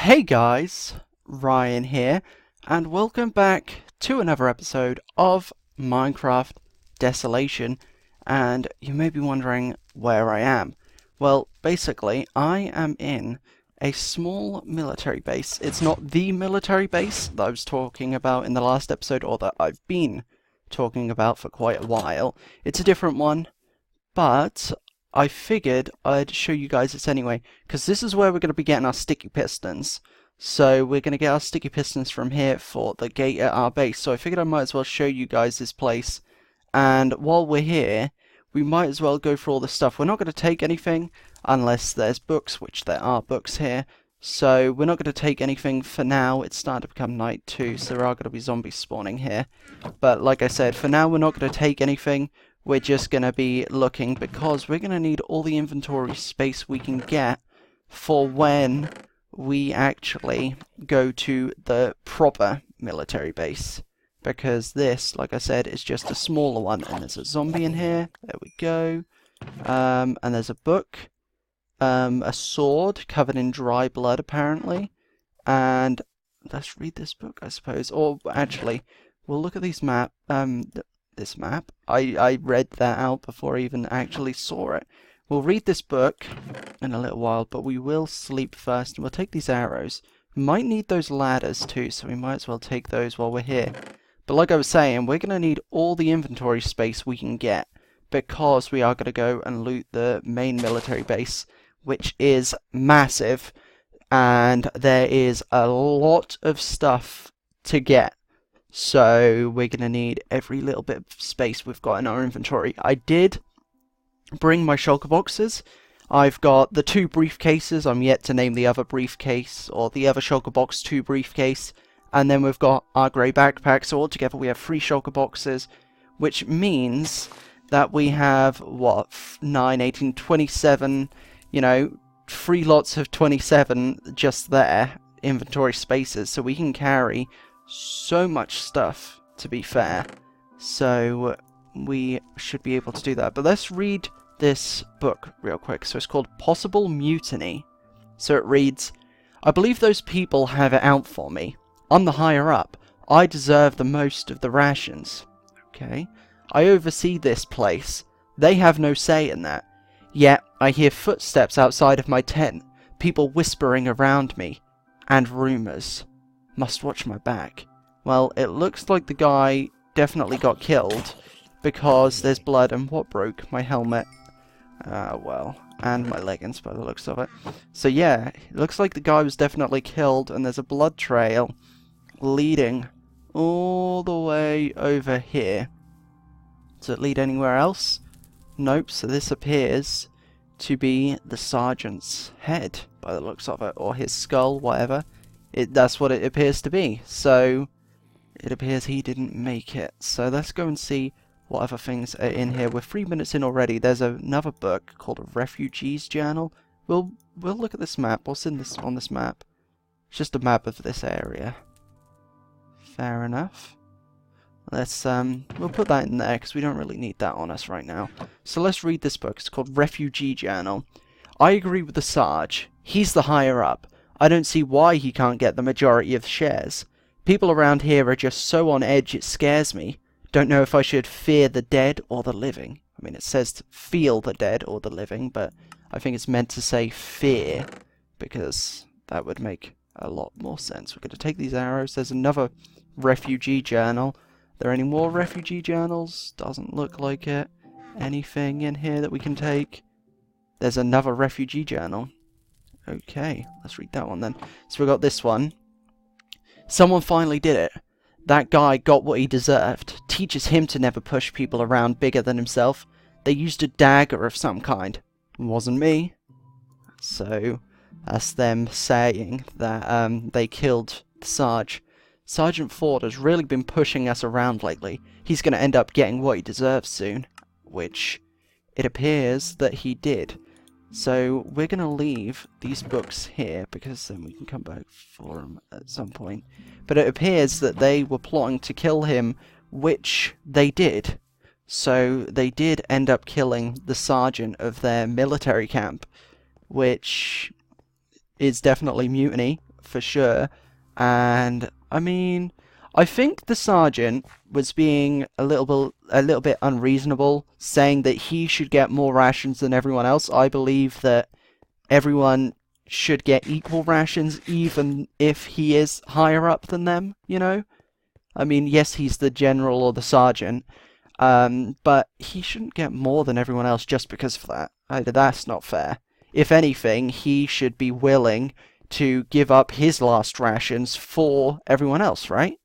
Hey guys, Ryan here, and welcome back to another episode of Minecraft Desolation. And you may be wondering where I am. Well, basically, I am in a small military base. It's not the military base that I was talking about in the last episode, or that I've been talking about for quite a while. It's a different one, but I figured I'd show you guys this anyway, because this is where we're going to be getting our sticky pistons. So we're going to get our sticky pistons from here for the gate at our base. So I figured I might as well show you guys this place. And while we're here, we might as well go through all the stuff. We're not going to take anything unless there's books, which there are books here. So we're not going to take anything for now. It's starting to become night too, so there are going to be zombies spawning here. But like I said, for now we're not going to take anything. We're just going to be looking because we're going to need all the inventory space we can get for when we actually go to the proper military base. Because this, like I said, is just a smaller one. And there's a zombie in here. There we go. And there's a book. A sword covered in dry blood, apparently. And let's read this book, I suppose. Or actually, we'll look at these this map. I read that out before I even actually saw it. We'll read this book in a little while, but we will sleep first, and we'll take these arrows. We might need those ladders too, so we might as well take those while we're here. But like I was saying, we're going to need all the inventory space we can get, because we are going to go and loot the main military base, which is massive, and there is a lot of stuff to get. So we're going to need every little bit of space we've got in our inventory. I did bring my shulker boxes. I've got the 2 briefcases. I'm yet to name the other briefcase, or the other shulker box 2 briefcase. And then we've got our grey backpack. So altogether we have 3 shulker boxes, which means that we have, what, 9, 18, 27, you know, 3 lots of 27 just there, inventory spaces. So we can carry so much stuff, to be fair. So we should be able to do that. But let's read this book real quick. So it's called Possible Mutiny. So it reads, I believe those people have it out for me. I'm the higher up. I deserve the most of the rations. Okay. I oversee this place. They have no say in that. Yet I hear footsteps outside of my tent. People whispering around me. And rumours. Must watch my back. Well, it looks like the guy definitely got killed because there's blood. And what broke? My helmet. Well, and my leggings by the looks of it. So yeah, it looks like the guy was definitely killed, and there's a blood trail leading all the way over here. Does it lead anywhere else? Nope, so this appears to be the sergeant's head by the looks of it, or his skull, whatever. That's what it appears to be. So it appears he didn't make it. So let's go and see what other things are in here. We're 3 minutes in already. There's another book called A Refugee's Journal. We'll look at this map. What's in this on this map? It's just a map of this area. Fair enough. Let's we'll put that in there because we don't really need that on us right now. So let's read this book. It's called Refugee Journal. I agree with the Sarge. He's the higher up. I don't see why he can't get the majority of the shares. People around here are just so on edge it scares me. Don't know if I should fear the dead or the living. I mean, it says to feel the dead or the living, but I think it's meant to say fear, because that would make a lot more sense. We're going to take these arrows. There's another refugee journal. Are there any more refugee journals? Doesn't look like it. Anything in here that we can take? There's another refugee journal. Okay, let's read that one then. So we got this one. Someone finally did it. That guy got what he deserved. Teaches him to never push people around bigger than himself. They used a dagger of some kind. It wasn't me. So that's them saying that they killed Sarge. Sergeant Ford has really been pushing us around lately. He's going to end up getting what he deserves soon. Which it appears that he did. So we're going to leave these books here, because then we can come back for them at some point. But it appears that they were plotting to kill him, which they did. So they did end up killing the sergeant of their military camp, which is definitely mutiny for sure. And I mean, I think the sergeant was being a little bit unreasonable, saying that he should get more rations than everyone else. I believe that everyone should get equal rations, even if he is higher up than them, you know? I mean, yes, he's the general or the sergeant, but he shouldn't get more than everyone else just because of that. That's not fair. If anything, he should be willing to give up his last rations for everyone else, right?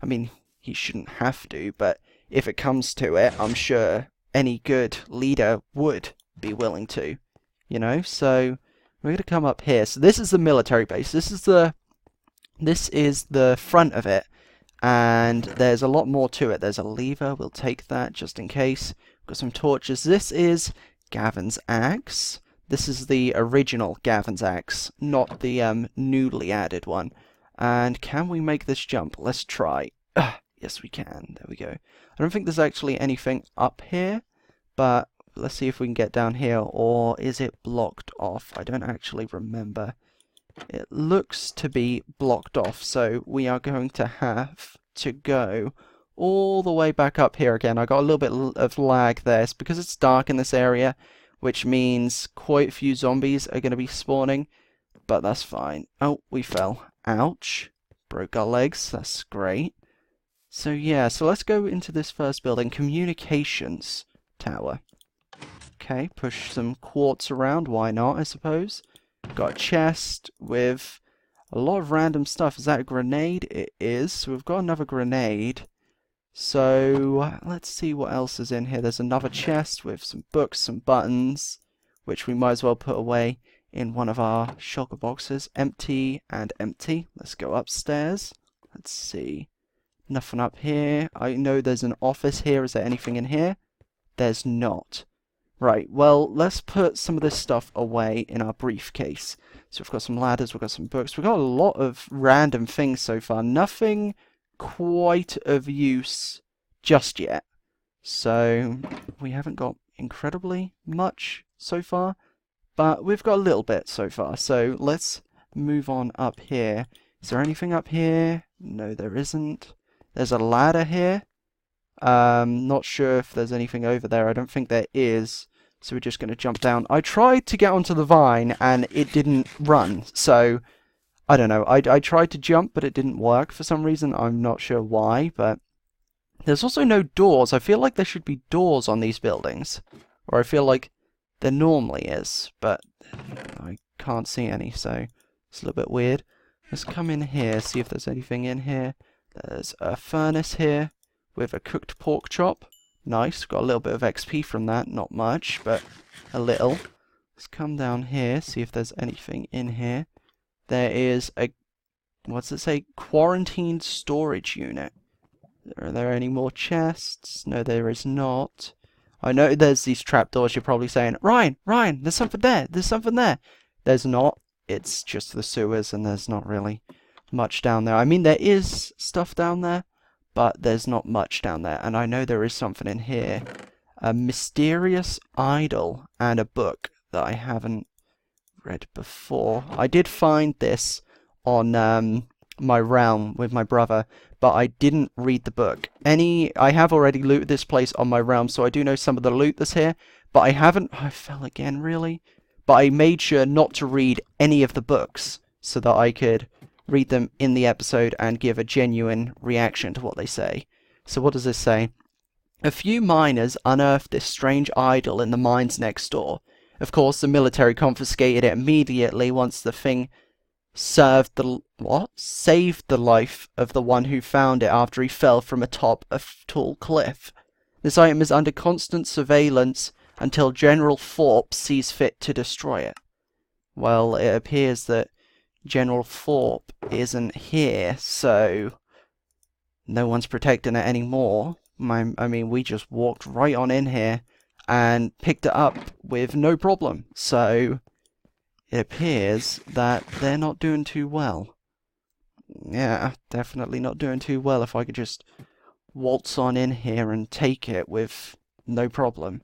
I mean, he shouldn't have to, but if it comes to it, I'm sure any good leader would be willing to, you know? So we're going to come up here. So this is the military base. This is the front of it. And there's a lot more to it. There's a lever. We'll take that just in case. We've got some torches. This is Gavin's axe. This is the original Gavin's axe, not the newly added one. And can we make this jump? Let's try. Yes, we can. There we go. I don't think there's actually anything up here, but let's see if we can get down here. Or is it blocked off? I don't actually remember. It looks to be blocked off, so we are going to have to go all the way back up here again. I got a little bit of lag there. It's because it's dark in this area, which means quite a few zombies are going to be spawning, but that's fine. Oh, we fell. Ouch. Broke our legs. That's great. So yeah, so let's go into this first building. Communications tower. Okay, push some quartz around. Why not, I suppose? Got a chest with a lot of random stuff. Is that a grenade? It is. So we've got another grenade. So let's see what else is in here. There's another chest with some books, some buttons, which we might as well put away in one of our shulker boxes. Empty and empty. Let's go upstairs. Let's see. Nothing up here. I know there's an office here. Is there anything in here? There's not. Right, well, let's put some of this stuff away in our briefcase. So we've got some ladders, we've got some books. We've got a lot of random things so far. Nothing quite of use just yet. So we haven't got incredibly much so far, but we've got a little bit so far. So let's move on up here. Is there anything up here? No, there isn't. There's a ladder here. Not sure if there's anything over there. I don't think there is. So we're just going to jump down. I tried to get onto the vine and it didn't run. So, I don't know. I tried to jump but it didn't work for some reason. I'm not sure why, but there's also no doors. I feel like there should be doors on these buildings. Or I feel like there normally is, but I can't see any, so it's a little bit weird. Let's come in here, see if there's anything in here. There's a furnace here with a cooked pork chop. Nice, got a little bit of XP from that, not much, but a little. Let's come down here, see if there's anything in here. There is a, what's it say, quarantined storage unit. Are there any more chests? No, there is not. I know there's these trapdoors. You're probably saying, Ryan, there's something there, there's something there. There's not, it's just the sewers and there's not really much down there. I mean, there is stuff down there, but there's not much down there. And I know there is something in here. A mysterious idol and a book that I haven't read before. I did find this on my realm with my brother, but I didn't read the book. I have already looted this place on my realm, so I do know some of the loot that's here, but I haven't... I fell again, really? But I made sure not to read any of the books so that I could read them in the episode and give a genuine reaction to what they say. So what does this say? A few miners unearthed this strange idol in the mines next door. Of course, the military confiscated it immediately once the thing saved the life of the one who found it after he fell from atop a tall cliff. This item is under constant surveillance until General Thorpe sees fit to destroy it. Well, it appears that General Thorpe isn't here, so no one's protecting it anymore. I mean, we just walked right on in here and picked it up with no problem. So it appears that they're not doing too well. Yeah, definitely not doing too well if I could just waltz on in here and take it with no problem.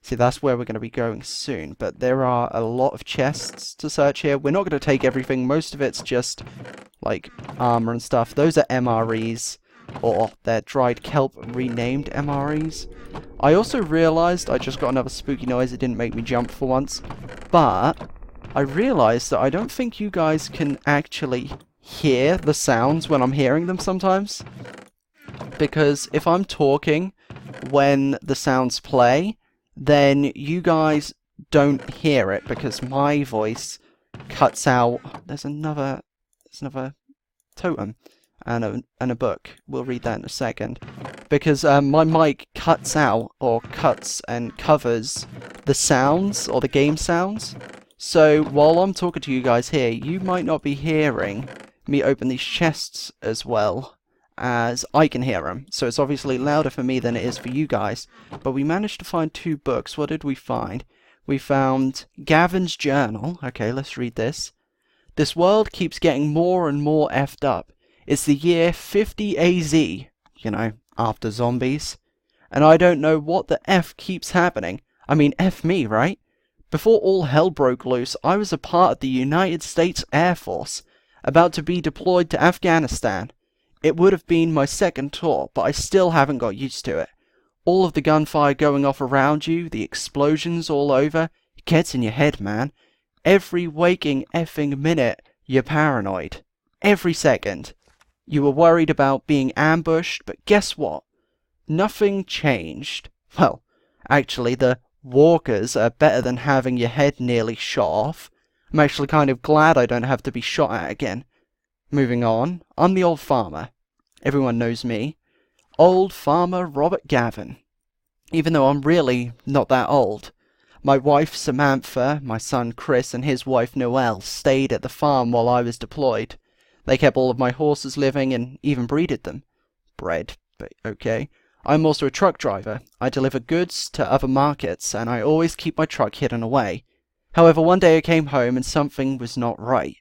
See, that's where we're going to be going soon. But there are a lot of chests to search here. We're not going to take everything. Most of it's just, like, armor and stuff. Those are MREs. Or they're dried kelp renamed MREs. I also realised I just got another spooky noise. It didn't make me jump for once. But I realised that I don't think you guys can actually hear the sounds when I'm hearing them sometimes. Because if I'm talking when the sounds play, then you guys don't hear it because my voice cuts out. There's another totem and a book. We'll read that in a second. Because my mic cuts out, or cuts and covers, the sounds, or the game sounds. So while I'm talking to you guys here, you might not be hearing me open these chests as well as I can hear them. So it's obviously louder for me than it is for you guys. But we managed to find 2 books. What did we find? We found Gavin's journal. Okay, let's read this. This world keeps getting more and more effed up. It's the year 50 AZ, you know, after zombies. And I don't know what the F keeps happening. I mean, F me, right? Before all hell broke loose, I was a part of the United States Air Force, about to be deployed to Afghanistan. It would have been my second tour, but I still haven't got used to it. All of the gunfire going off around you, the explosions all over, it gets in your head, man. Every waking effing minute, you're paranoid. Every second. You were worried about being ambushed, but guess what? Nothing changed. Well, actually, the walkers are better than having your head nearly shot off. I'm actually kind of glad I don't have to be shot at again. Moving on, I'm the old farmer. Everyone knows me. Old Farmer Robert Gavin. Even though I'm really not that old. My wife Samantha, my son Chris, and his wife Noelle stayed at the farm while I was deployed. They kept all of my horses living and even breeded them. Bred, but okay. I'm also a truck driver. I deliver goods to other markets, and I always keep my truck hidden away. However, one day I came home and something was not right.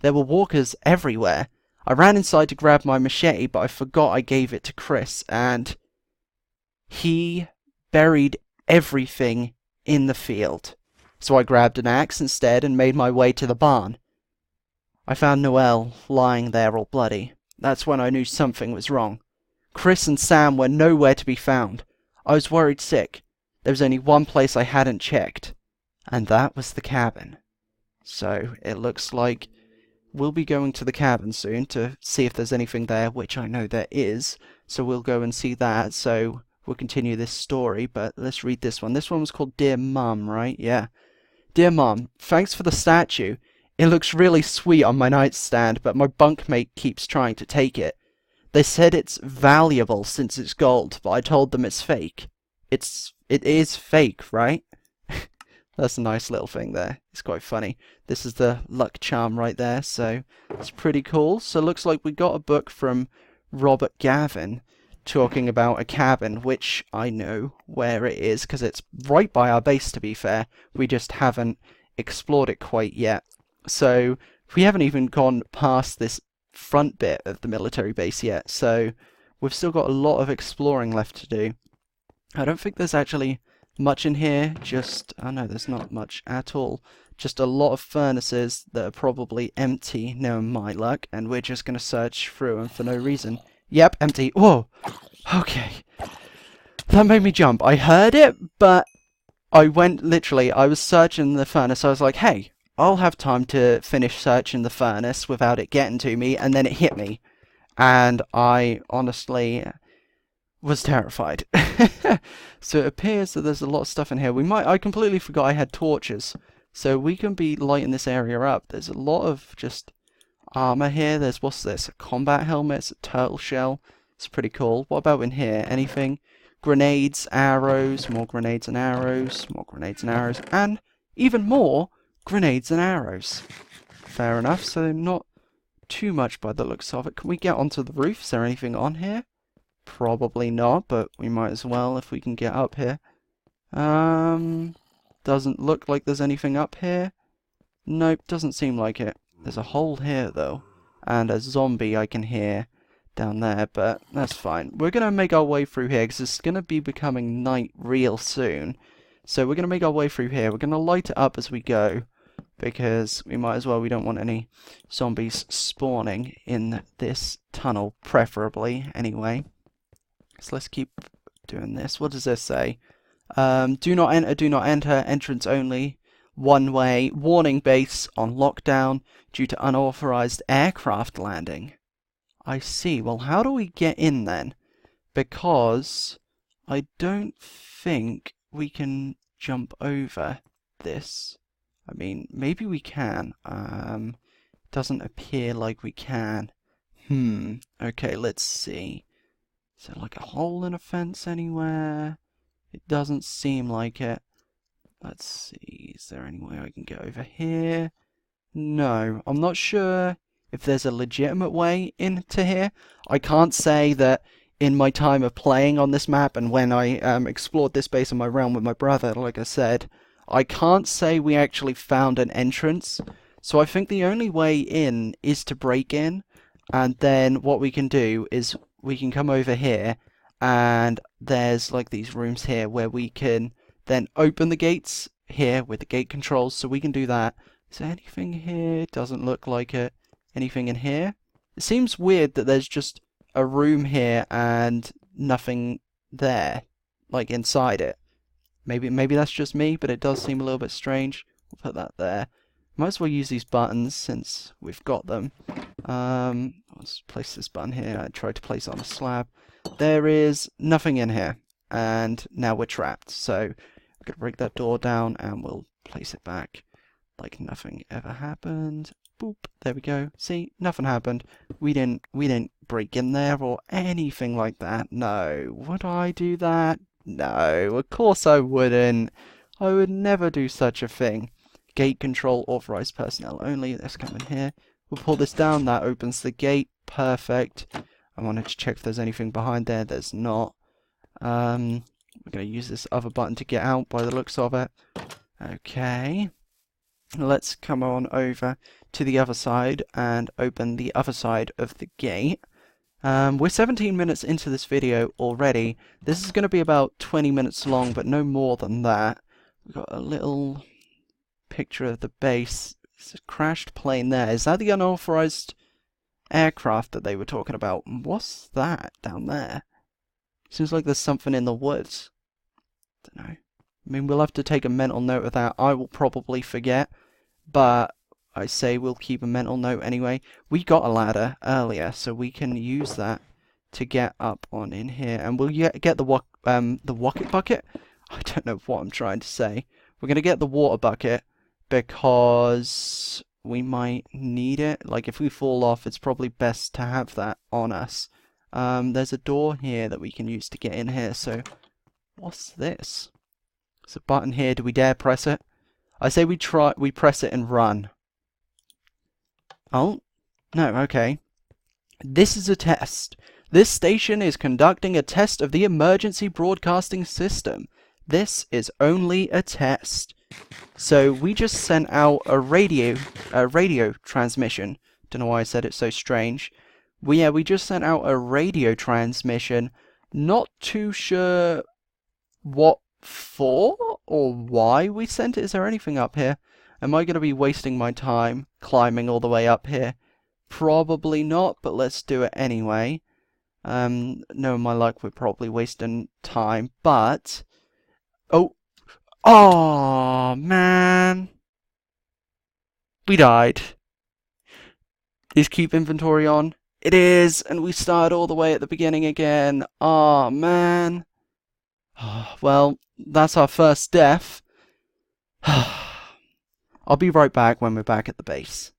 There were walkers everywhere. I ran inside to grab my machete, but I forgot I gave it to Chris, and he buried everything in the field. So I grabbed an axe instead and made my way to the barn. I found Noelle lying there all bloody. That's when I knew something was wrong. Chris and Sam were nowhere to be found. I was worried sick. There was only one place I hadn't checked, and that was the cabin. So it looks like we'll be going to the cabin soon to see if there's anything there, which I know there is. So we'll go and see that. So we'll continue this story, but let's read this one. This one was called Dear Mum, right? Yeah. Dear Mum, thanks for the statue. It looks really sweet on my nightstand, but my bunkmate keeps trying to take it. They said it's valuable since it's gold, but I told them it's fake. It is fake, right? That's a nice little thing there. It's quite funny. This is the luck charm right there, so it's pretty cool. So it looks like we got a book from Robert Gavin talking about a cabin, which I know where it is, because it's right by our base, to be fair. We just haven't explored it quite yet. So we haven't even gone past this front bit of the military base yet, so we've still got a lot of exploring left to do. I don't think there's actually much in here, just, oh no, there's not much at all. Just a lot of furnaces that are probably empty, knowing my luck, and we're just going to search through them for no reason. Yep, empty. Whoa! Okay. That made me jump. I heard it, but I was searching the furnace, I was like, hey, I'll have time to finish searching the furnace without it getting to me, and then it hit me. And I honestly was terrified. So it appears that there's a lot of stuff in here. I completely forgot I had torches. So we can be lighting this area up. There's a lot of just armor here. There's, what's this? A combat helmet, it's a turtle shell. It's pretty cool. What about in here? Anything? Grenades, arrows, more grenades and arrows, more grenades and arrows, and even more grenades and arrows. Fair enough, so not too much by the looks of it. Can we get onto the roof? Is there anything on here? Probably not, but we might as well if we can get up here. Doesn't look like there's anything up here. Nope, doesn't seem like it. There's a hole here, though, and a zombie I can hear down there, but that's fine. We're going to make our way through here, because it's going to be becoming night real soon. So we're going to make our way through here. We're going to light it up as we go, because we might as well. We don't want any zombies spawning in this tunnel, preferably, anyway. So let's keep doing this. What does this say? Do not enter, do not enter, entrance only, one way, warning base on lockdown due to unauthorized aircraft landing. I see. Well, how do we get in then? Because I don't think we can jump over this. I mean, maybe we can. Doesn't appear like we can. Okay, let's see. Is there like a hole in a fence anywhere? It doesn't seem like it. Let's see. Is there any way I can get over here? No, I'm not sure if there's a legitimate way into here. I can't say that in my time of playing on this map and when I explored this base in my realm with my brother, like I said, I can't say we actually found an entrance. So I think the only way in is to break in, and then what we can do is we can come over here, and there's like these rooms here where we can then open the gates here with the gate controls, so we can do that. Is there anything here? Doesn't look like it. Anything in here? It seems weird that there's just a room here and nothing there, like inside it. Maybe that's just me, but it does seem a little bit strange. We'll put that there. Might as well use these buttons since we've got them. Let's place this button here. I tried to place it on a slab. There is nothing in here, and now we're trapped. So I'm gonna break that door down and we'll place it back like nothing ever happened. Boop. There we go. See, nothing happened. We didn't break in there or anything like that. No. Would I do that? No. Of course I wouldn't. I would never do such a thing. Gate control authorized personnel only. Let's come in here. We'll pull this down. That opens the gate. Perfect. I wanted to check if there's anything behind there. There's not. We're going to use this other button to get out by the looks of it. Okay. Let's come on over to the other side and open the other side of the gate. We're 17 minutes into this video already. This is going to be about 20 minutes long, but no more than that. We've got a little picture of the base. It's a crashed plane there. Is that the unauthorized aircraft that they were talking about? What's that down there? Seems like there's something in the woods. Don't know. I mean, we'll have to take a mental note of that. I will probably forget, but I say we'll keep a mental note anyway. We got a ladder earlier, so we can use that to get up on in here, and we'll get the rocket bucket. I don't know what I'm trying to say. We're gonna get the water bucket because we might need it. Like if we fall off, it's probably best to have that on us. There's a door here that we can use to get in here. So what's this? There's a button here. Do we dare press it? I say we press it and run. Oh, no, okay. This is a test. This station is conducting a test of the emergency broadcasting system. This is only a test. So we just sent out a radio transmission. Don't know why I said it so strange. We just sent out a radio transmission. Not too sure what for or why we sent it. Is there anything up here? Am I going to be wasting my time climbing all the way up here? Probably not, but let's do it anyway. Knowing my luck, we're probably wasting time, but... Oh, man. We died. Is keep inventory on? It is, and we start all the way at the beginning again. Oh, man. Well, that's our first death. I'll be right back when we're back at the base.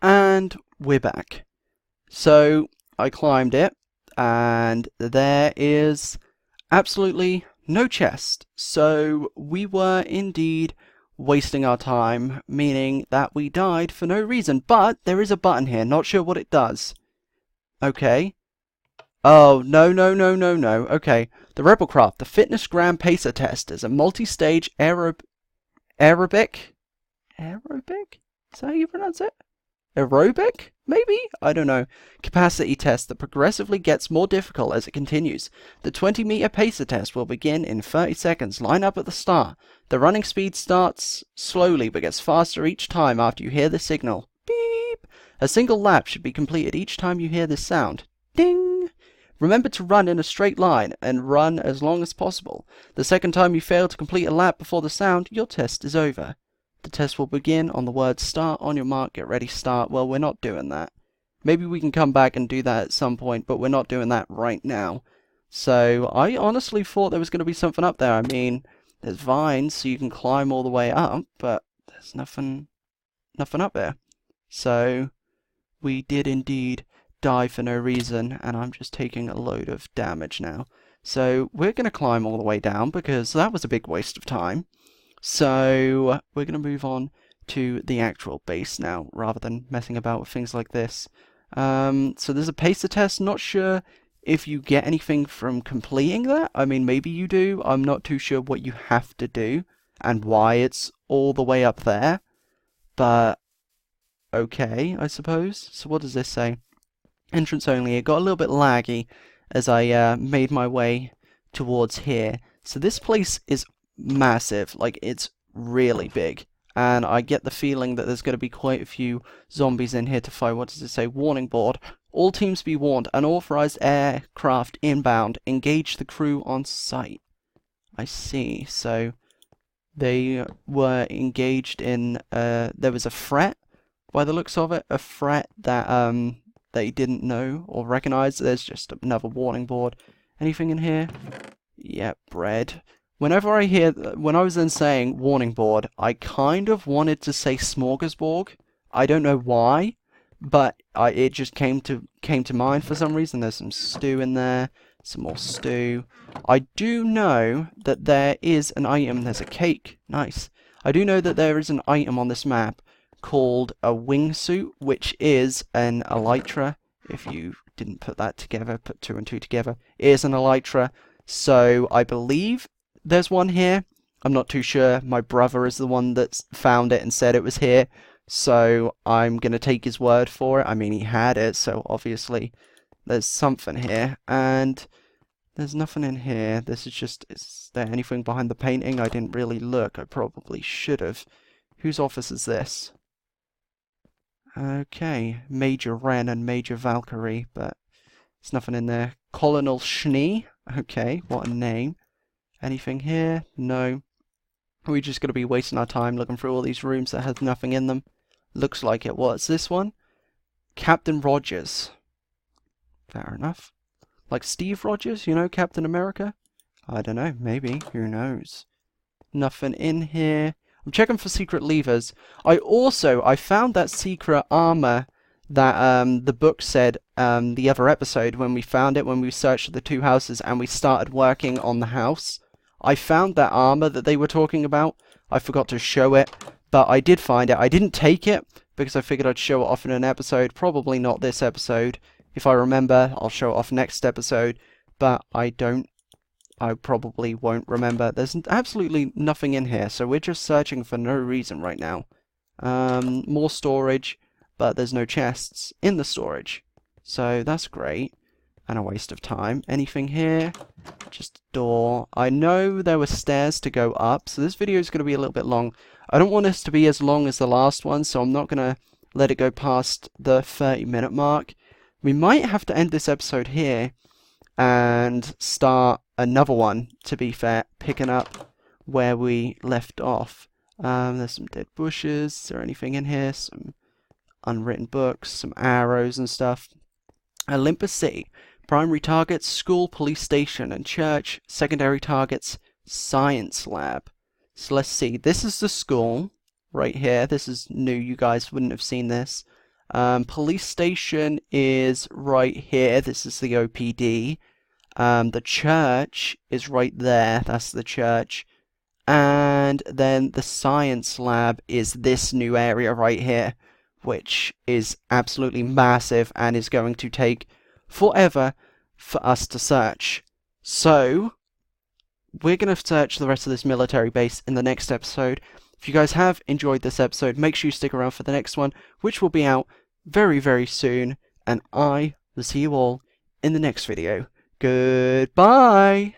And we're back. So, I climbed it, and there is absolutely no chest. So, we were indeed wasting our time, meaning that we died for no reason. But there is a button here, not sure what it does. Okay. Oh, no. Okay. The Rebel Craft, the Fitness Gram Pacer Test, is a multi-stage aerobic? Is that how you pronounce it? Aerobic Maybe? I don't know. Capacity test that progressively gets more difficult as it continues. The 20-meter pacer test will begin in 30 seconds. Line up at the start. The running speed starts slowly but gets faster each time after you hear the signal. Beep! A single lap should be completed each time you hear this sound. Ding! Remember to run in a straight line and run as long as possible. The second time you fail to complete a lap before the sound, your test is over. The test will begin on the word start. On your mark, get ready, start. Well, we're not doing that. Maybe we can come back and do that at some point, but we're not doing that right now. So, I honestly thought there was going to be something up there. I mean, there's vines, so you can climb all the way up, but there's nothing up there. So, we did indeed die for no reason, and I'm just taking a load of damage now. So, we're going to climb all the way down, because that was a big waste of time. So, we're going to move on to the actual base now, rather than messing about with things like this. So there's a pacer test. Not sure if you get anything from completing that. I mean, maybe you do. I'm not too sure what you have to do and why it's all the way up there. But, okay, I suppose. So what does this say? Entrance only. It got a little bit laggy as I made my way towards here. So this place is massive. Like, it's really big. And I get the feeling that there's going to be quite a few zombies in here to fight. What does it say? Warning board. All teams be warned. Unauthorized aircraft inbound. Engage the crew on site. I see. So they were engaged in... there was a threat, by the looks of it. A threat that they didn't know or recognize. There's just another warning board. Anything in here? Yep, bread. Whenever I hear, when I was then saying warning board, I kind of wanted to say smorgasbord. I don't know why, but it just came to mind for some reason. There's some stew in there, some more stew. I do know that there is an item. There's a cake. Nice. I do know that there is an item on this map called a wingsuit, which is an elytra. If you didn't put that together, put 2 and 2 together, it is an elytra. So I believe there's one here. I'm not too sure. My brother is the one that found it and said it was here. So I'm going to take his word for it. I mean, he had it, so obviously there's something here. And there's nothing in here. This is just... Is there anything behind the painting? I didn't really look. I probably should have. Whose office is this? Okay. Major Wren and Major Valkyrie, but there's nothing in there. Colonel Schnee. Okay, what a name. Anything here? No. We're just going to be wasting our time looking through all these rooms that have nothing in them. Looks like it. What's this one? Captain Rogers. Fair enough. Like Steve Rogers, you know, Captain America? I don't know, maybe. Who knows? Nothing in here. I'm checking for secret levers. I found that secret armor that the book said the other episode when we found it, when we searched the 2 houses and we started working on the house. I found that armor that they were talking about. I forgot to show it, but I did find it. I didn't take it because I figured I'd show it off in an episode. Probably not this episode. If I remember, I'll show it off next episode, but I probably won't remember. There's absolutely nothing in here, so we're just searching for no reason right now. More storage, but there's no chests in the storage. So that's great. And a waste of time. Anything here? Just a door. I know there were stairs to go up, so this video is going to be a little bit long. I don't want this to be as long as the last one, so I'm not going to let it go past the 30-minute mark. We might have to end this episode here and start another one, to be fair, picking up where we left off. There's some dead bushes. Is there anything in here? Some unwritten books, some arrows and stuff. Olympus City. Primary targets, school, police station, and church. Secondary targets, science lab. So let's see. This is the school right here. This is new. You guys wouldn't have seen this. Police station is right here. This is the OPD. The church is right there. That's the church. And then the science lab is this new area right here, which is absolutely massive and is going to take forever for us to search. So, we're going to search the rest of this military base in the next episode. If you guys have enjoyed this episode, make sure you stick around for the next one, which will be out very, very soon, and I will see you all in the next video. Goodbye!